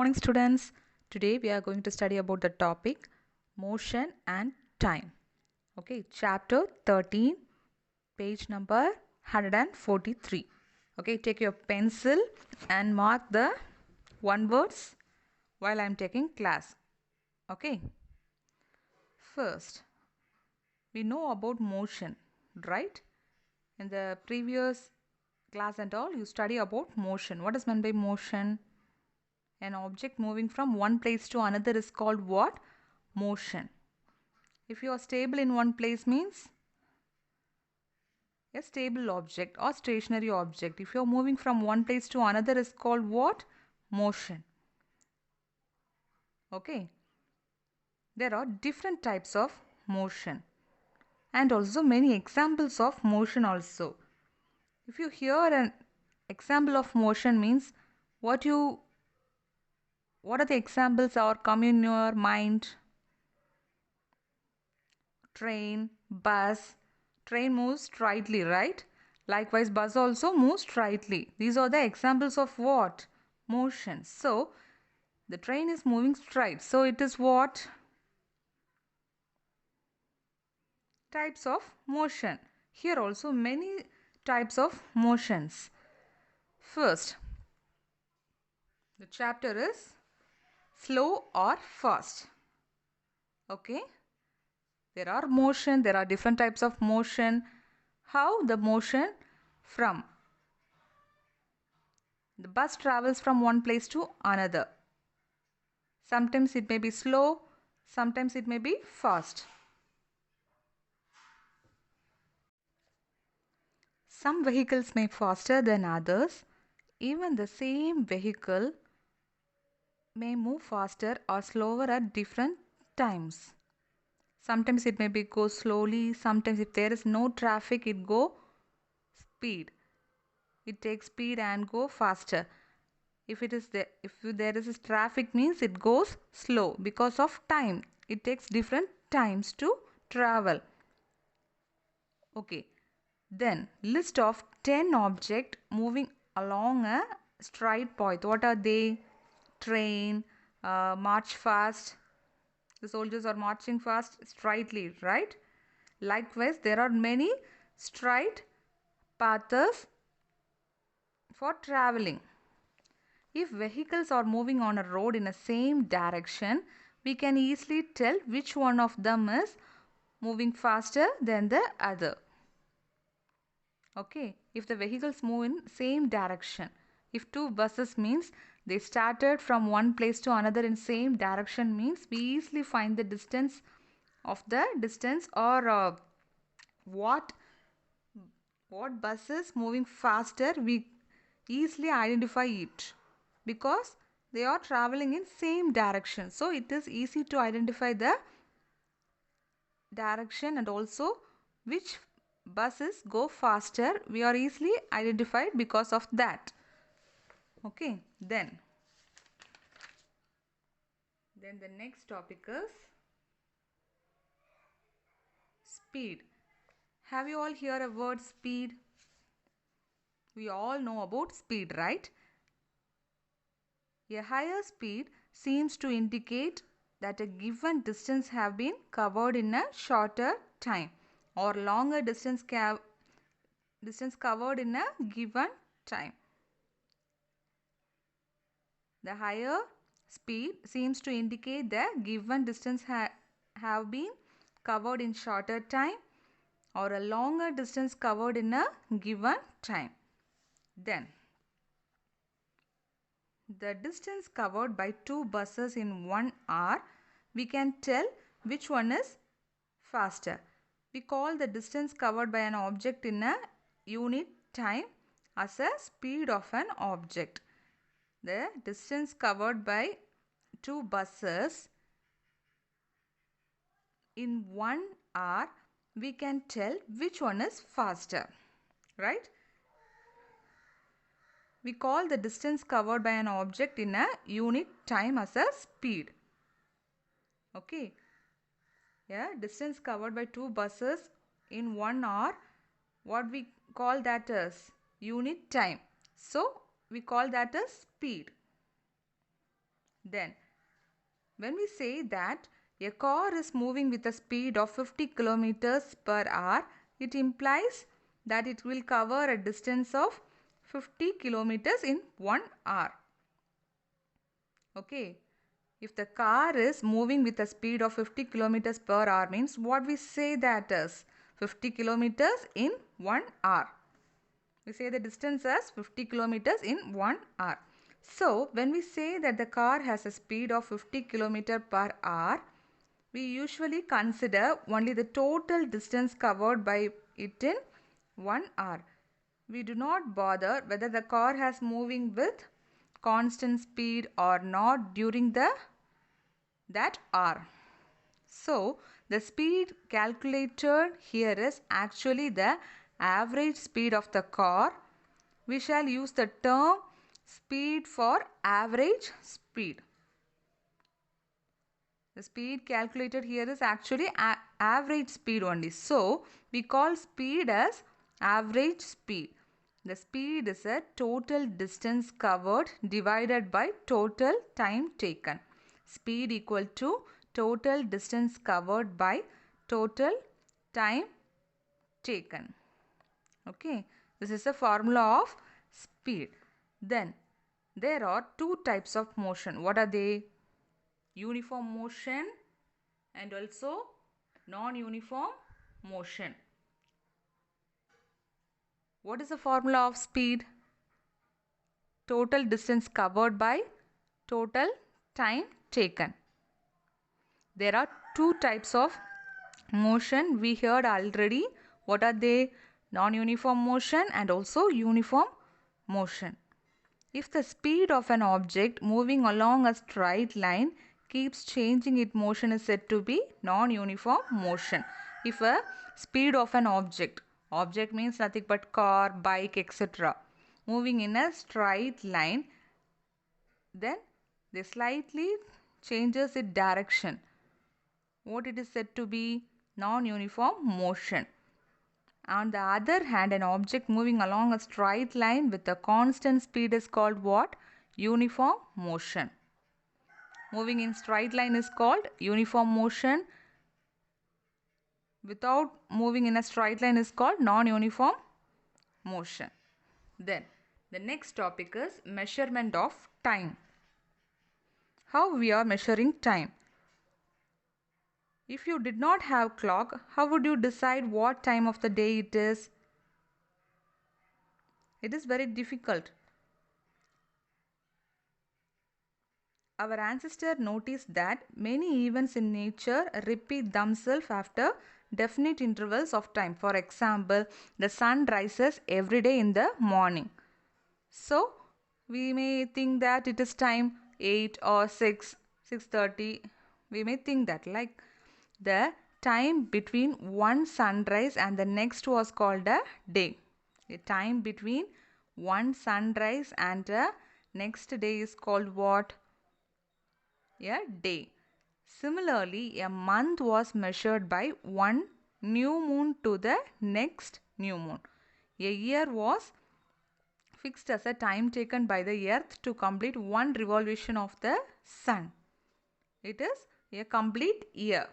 morning, students. Today we are going to study about the topic motion and time. Okay, chapter 13, page number 143. Okay, take your pencil and mark the one words while I am taking class. Okay, first we know about motion, right? In the previous class and all, you study about motion. What is meant by motion? An object moving from one place to another is called what? Motion. If you are stable in one place means a stable object or stationary object. If you are moving from one place to another is called what? Motion. Okay. There are different types of motion and also many examples of motion also. If you hear an example of motion means what are the examples or come in your mind? Train, bus. Train moves straightly, right? Likewise, bus also moves straightly. These are the examples of what? Motion. So, the train is moving straight. So, it is what? Types of motion. Here also many types of motions. First, the chapter is slow or fast. Okay? There are motion, there are different types of motion. How the motion from the bus travels from one place to another. Sometimes it may be slow, sometimes it may be fast. Some vehicles may be faster than others. Even the same vehicle may move faster or slower at different times. Sometimes it may be go slowly, sometimes if there is no traffic it go speed. It takes speed and go faster. If there is traffic means it goes slow because of time. It takes different times to travel. Okay. Then list of 10 objects moving along a straight path. What are they? Train, march fast. The soldiers are marching fast straightly, right? Likewise, there are many straight paths for traveling. If vehicles are moving on a road in the same direction, we can easily tell which one of them is moving faster than the other. Okay, if the vehicles move in same direction. If two buses means they started from one place to another in same direction means we easily find the distance or what bus is moving faster, we easily identify it because they are traveling in same direction. So it is easy to identify the direction and also which buses go faster. We are easily identified because of that. Okay, then the next topic is speed. Have you all heard a word speed? We all know about speed, right? A higher speed seems to indicate that a given distance have been covered in a shorter time or longer distance covered in a given time. The higher speed seems to indicate the given distance have been covered in shorter time or a longer distance covered in a given time. Then the distance covered by two buses in 1 hour, we can tell which one is faster. We call the distance covered by an object in a unit time as a speed of an object. The distance covered by two buses in 1 hour, we can tell which one is faster, right? We call the distance covered by an object in a unit time as a speed. Okay. Yeah, distance covered by two buses in 1 hour, what we call that as unit time. So, we call that as speed. Then when we say that a car is moving with a speed of 50 kilometers per hour, it implies that it will cover a distance of 50 kilometers in 1 hour. Okay. If the car is moving with a speed of 50 kilometers per hour means what we say that is 50 kilometers in 1 hour. We say the distance as 50 kilometers in 1 hour. So, when we say that the car has a speed of 50 kilometers per hour, we usually consider only the total distance covered by it in 1 hour. We do not bother whether the car has moving with constant speed or not during that hour. So, the speed calculated here is actually the average speed of the car. We shall use the term speed for average speed. The speed calculated here is actually average speed only. So, we call speed as average speed. The speed is a total distance covered divided by total time taken. Speed equal to total distance covered by total time taken. Okay, this is the formula of speed. Then there are two types of motion. What are they? Uniform motion and also non-uniform motion. What is the formula of speed? Total distance covered by total time taken. There are two types of motion we heard already. What are they? Non-uniform motion and also uniform motion. If the speed of an object moving along a straight line keeps changing its motion is said to be non-uniform motion. If a speed of an object means nothing but car, bike, etc. moving in a straight line, then they slightly changes its direction. What it is said to be? Non-uniform motion. On the other hand, an object moving along a straight line with a constant speed is called what? Uniform motion. Moving in straight line is called uniform motion. Without moving in a straight line is called non-uniform motion. Then the next topic is measurement of time. How we are measuring time? If you did not have clock, how would you decide what time of the day it is? It is very difficult. Our ancestors noticed that many events in nature repeat themselves after definite intervals of time. For example, the sun rises every day in the morning. So, we may think that it is time 8 or 6, 6:30. We may think that like the time between one sunrise and the next was called a day. The time between one sunrise and the next day is called what? A day. Similarly, a month was measured by one new moon to the next new moon. A year was fixed as a time taken by the earth to complete one revolution of the sun. It is a complete year.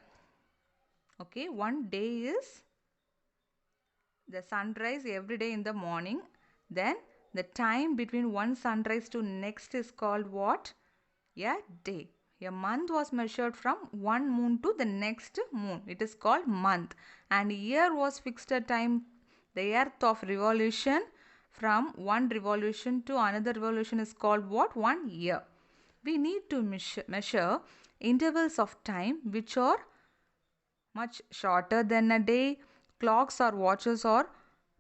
Okay, one day is the sunrise every day in the morning. Then the time between one sunrise to next is called what? A day. A month was measured from one moon to the next moon. It is called month. And year was fixed a time, the earth of revolution. From one revolution to another revolution is called what? 1 year. We need to measure intervals of time which are much shorter than a day. Clocks or watches are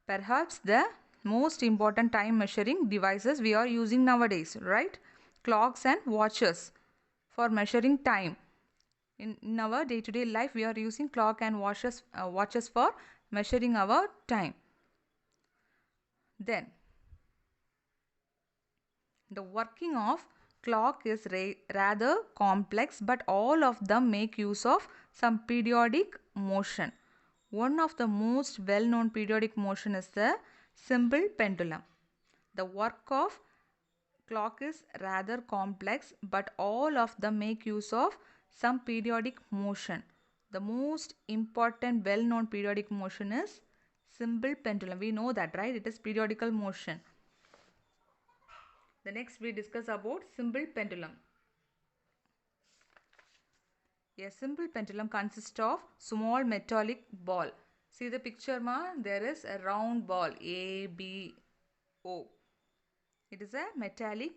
perhaps the most important time measuring devices we are using nowadays, right? Clocks and watches for measuring time. In our day-to-day life, we are using clock and watches for measuring our time. Then, the working of clock is rather complex, but all of them make use of some periodic motion. One of the most well-known periodic motion is the simple pendulum. The work of clock is rather complex, but all of them make use of some periodic motion. The most important well-known periodic motion is simple pendulum. We know that, right? It is periodical motion. The next we discuss about simple pendulum. A simple pendulum consists of small metallic ball. See the picture ma? There is a round ball A, B, O. It is a metallic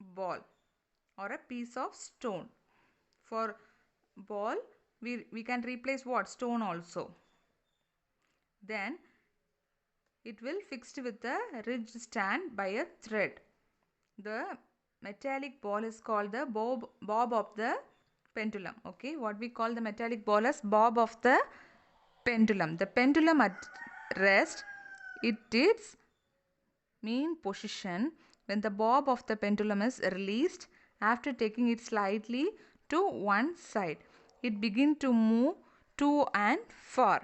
ball or a piece of stone. For ball, we can replace what? Stone also. Then it will fixed with a ridge stand by a thread. The metallic ball is called the bob of the pendulum. Okay, what we call the metallic ball as bob of the pendulum. The pendulum at rest, it is mean position when the bob of the pendulum is released after taking it slightly to one side. It begins to move to and fro.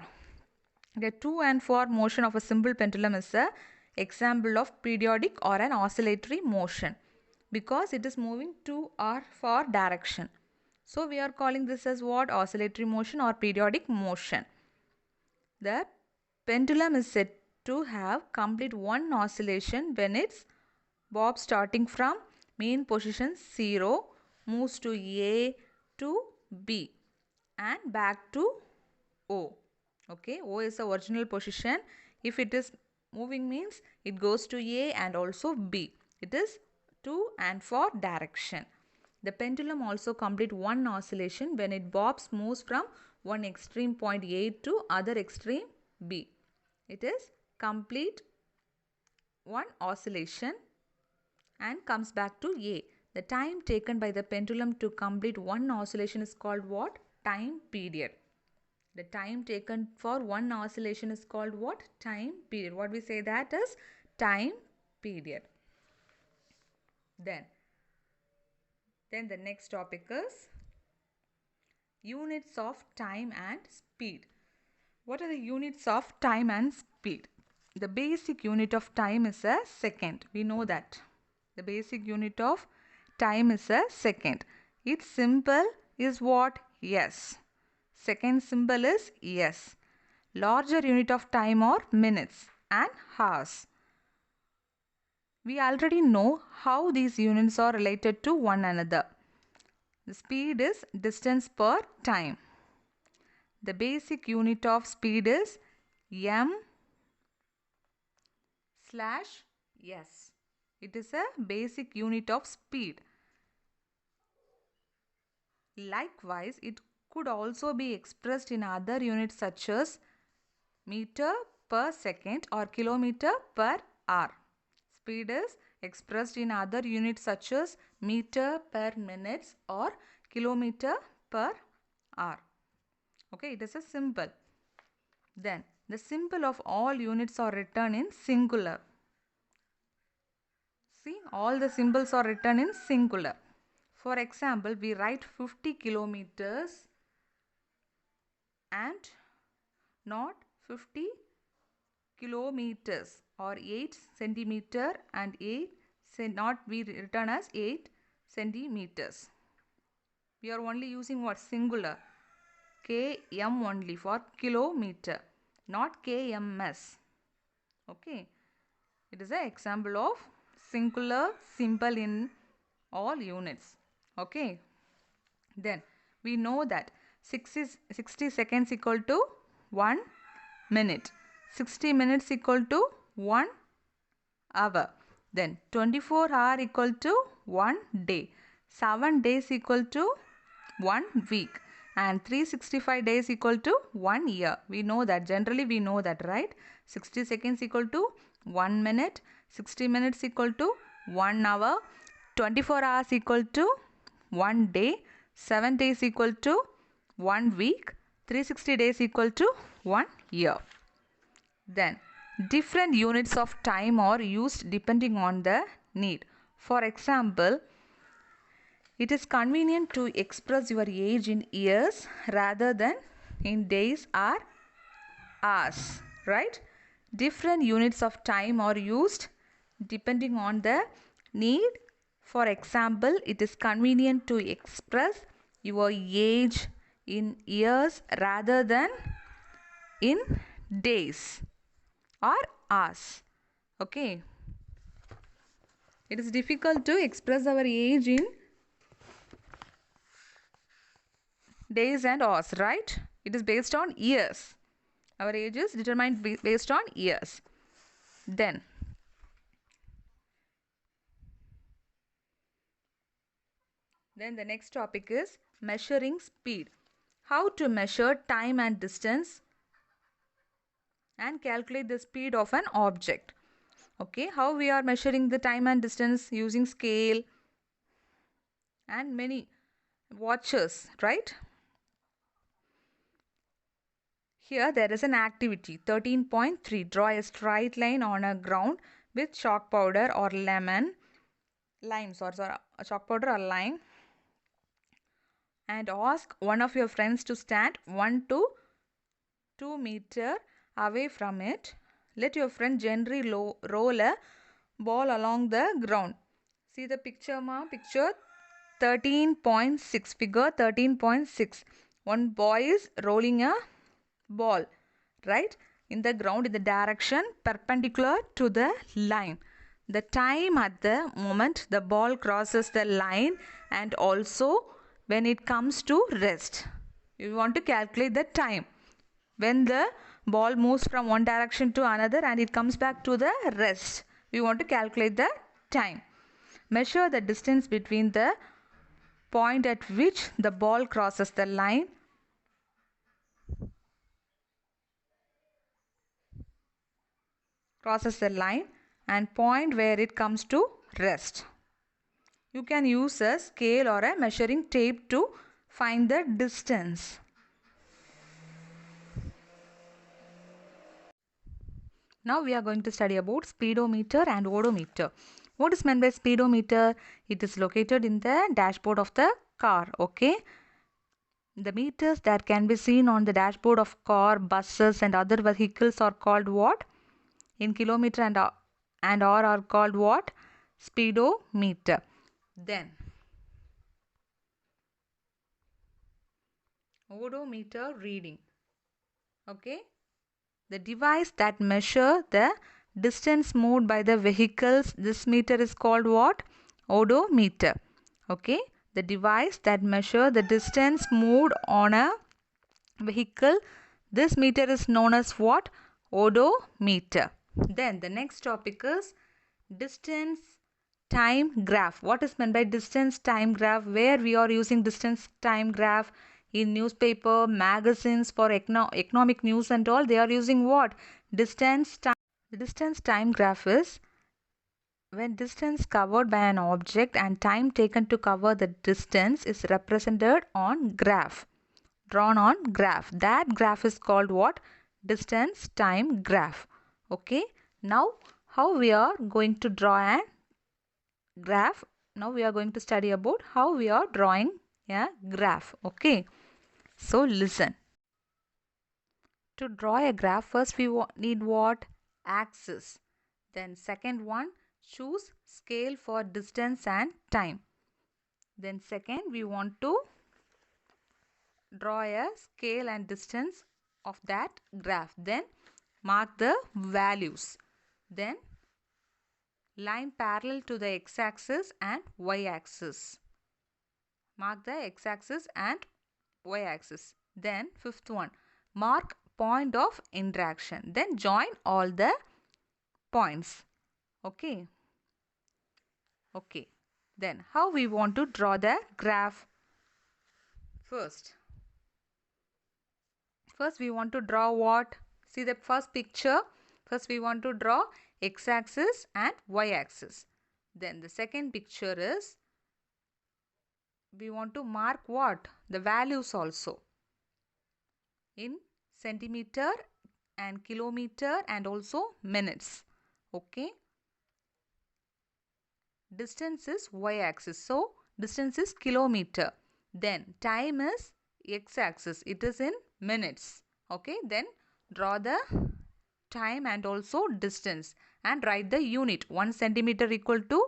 The to and fro motion of a simple pendulum is an example of periodic or an oscillatory motion because it is moving to or fro direction. So we are calling this as what? Oscillatory motion or periodic motion. The pendulum is said to have complete one oscillation when its bob starting from mean position 0 moves to A to B and back to O. Okay, O is the original position. If it is moving means it goes to A and also B. It is to and fro direction. The pendulum also complete one oscillation when it bobs moves from one extreme point A to other extreme B. It is complete one oscillation and comes back to A. The time taken by the pendulum to complete one oscillation is called what? Time period. The time taken for one oscillation is called what? Time period. What we say that is time period. Then the next topic is units of time and speed. What are the units of time and speed? The basic unit of time is a second. We know that. The basic unit of time is a second. Its symbol is what? Yes. Second symbol is yes. Larger unit of time are minutes and hours. We already know how these units are related to one another. The speed is distance per time. The basic unit of speed is m/s. It is a basic unit of speed. Likewise, it could also be expressed in other units such as meter per second or kilometer per hour. Speed is expressed in other units such as meter per minutes or kilometer per hour. Okay, it is a symbol. Then the symbol of all units are written in singular. See, all the symbols are written in singular. For example, we write 50 kilometers and not 50 kilometers or 8 centimeter and 8 not be written as 8 centimeters. We are only using what? Singular. km only for kilometer, not kms. Okay. It is an example of singular symbol in all units. Okay. Then we know that 60 seconds equal to 1 minute. 60 minutes equal to 1 hour. Then 24 hour equal to 1 day. 7 days equal to 1 week. And 365 days equal to 1 year. We know that. Generally we know that, right? 60 seconds equal to 1 minute. 60 minutes equal to 1 hour. 24 hours equal to 1 day. 7 days equal to 1 week. 360 days equal to 1 year. Then different units of time are used depending on the need. For example, it is convenient to express your age in years rather than in days or hours, right? Different units of time are used depending on the need For example, it is convenient to express your age in years rather than in days or hours. Okay. It is difficult to express our age in days and hours, right? It is based on years. Our age is determined based on years. Then the next topic is measuring speed. How to measure time and distance and calculate the speed of an object. Okay, how we are measuring the time and distance using scale and many watches, right? Here there is an activity 13.3. Draw a straight line on a ground with chalk powder or limes or chalk powder or lime, and ask one of your friends to stand 1 to 2 meter away from it. Let your friend gently roll a ball along the ground. See the picture, ma? Picture 13.6. Figure 13.6. One boy is rolling a ball, right, in the ground in the direction perpendicular to the line. The time at the moment the ball crosses the line and also when it comes to rest. You want to calculate the time when the ball moves from one direction to another and it comes back to the rest. We want to calculate the time. Measure the distance between the point at which the ball crosses the line and point where it comes to rest. You can use a scale or a measuring tape to find the distance. Now we are going to study about speedometer and odometer. What is meant by speedometer? It is located in the dashboard of the car. Okay. The meters that can be seen on the dashboard of car, buses and other vehicles are called what? In kilometer and hour are called what? Speedometer. Then odometer reading. Okay. The device that measure the distance moved by the vehicles, this meter is called what? Odometer. Okay. The device that measure the distance moved on a vehicle, this meter is known as what? Odometer. Then the next topic is distance time graph. What is meant by distance time graph? Where we are using distance time graph? In newspaper, magazines, for economic news and all, they are using what? Distance time. The distance time graph is when distance covered by an object and time taken to cover the distance is represented on graph, drawn on graph. That graph is called what? Distance time graph. Okay. Now how we are going to draw an graph? Now we are going to study about how we are drawing a graph. Okay. So listen. To draw a graph, first we need what? Axis. Then second one, choose scale for distance and time. Then second, we want to draw a scale and distance of that graph. Then mark the values. Then line parallel to the x-axis and y-axis. Mark the x-axis and y-axis. Then fifth one, mark point of interaction. Then join all the points. Okay. Okay. Then how we want to draw the graph? First we want to draw what? See the first picture. First we want to draw x-axis and y-axis. Then the second picture is we want to mark what? The values also in centimeter and kilometer and also minutes. Okay. Distance is y-axis. So distance is kilometer. Then time is x-axis. It is in minutes. Okay. Then draw the time and also distance and write the unit. 1 centimeter equal to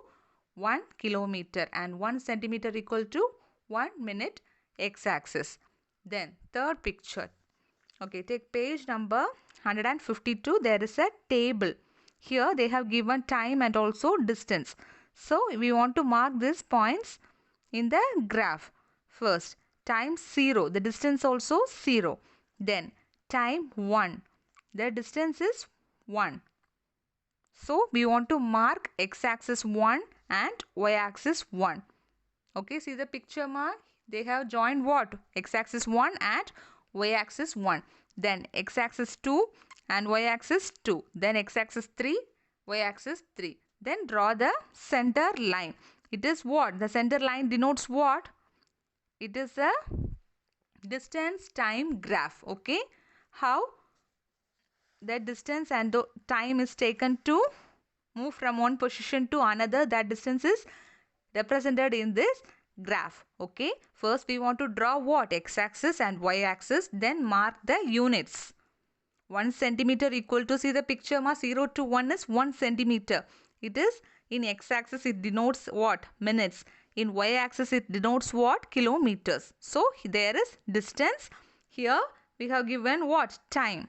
1 kilometer, and 1 centimeter equal to 1 minute x-axis. Then third picture. Okay, take page number 152. There is a table. Here they have given time and also distance. So we want to mark these points in the graph. First, time 0. The distance also 0. Then time 1. The distance is 1. So we want to mark x-axis 1 and y-axis 1. Okay, see the picture mark. They have joined what? X-axis 1 and y-axis 1. Then x-axis 2 and y-axis 2. Then x-axis 3, y-axis 3. Then draw the center line. It is what? The center line denotes what? It is a distance time graph. Okay. How the distance and the time is taken to move from one position to another. That distance is represented in this graph. Okay. First we want to draw what? X-axis and y-axis. Then mark the units. 1 centimeter equal to, see the picture ma, 0 to 1 is 1 centimeter. It is in x-axis, it denotes what? Minutes. In y-axis it denotes what? Kilometers. So there is distance. Here we have given what? Time.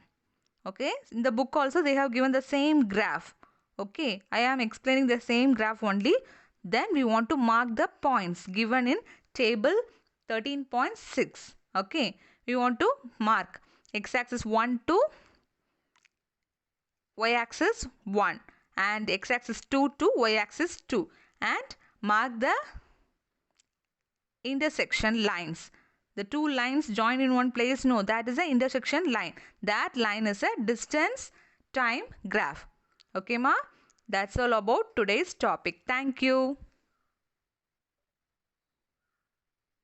Okay. In the book also they have given the same graph. Okay. I am explaining the same graph only. Then we want to mark the points given in table 13.6. Okay. We want to mark x-axis 1 to y-axis 1 and x-axis 2 to y-axis 2, and mark the intersection lines. The two lines join in one place. No, that is the intersection line. That line is a distance time graph. Okay ma? That's all about today's topic. Thank you.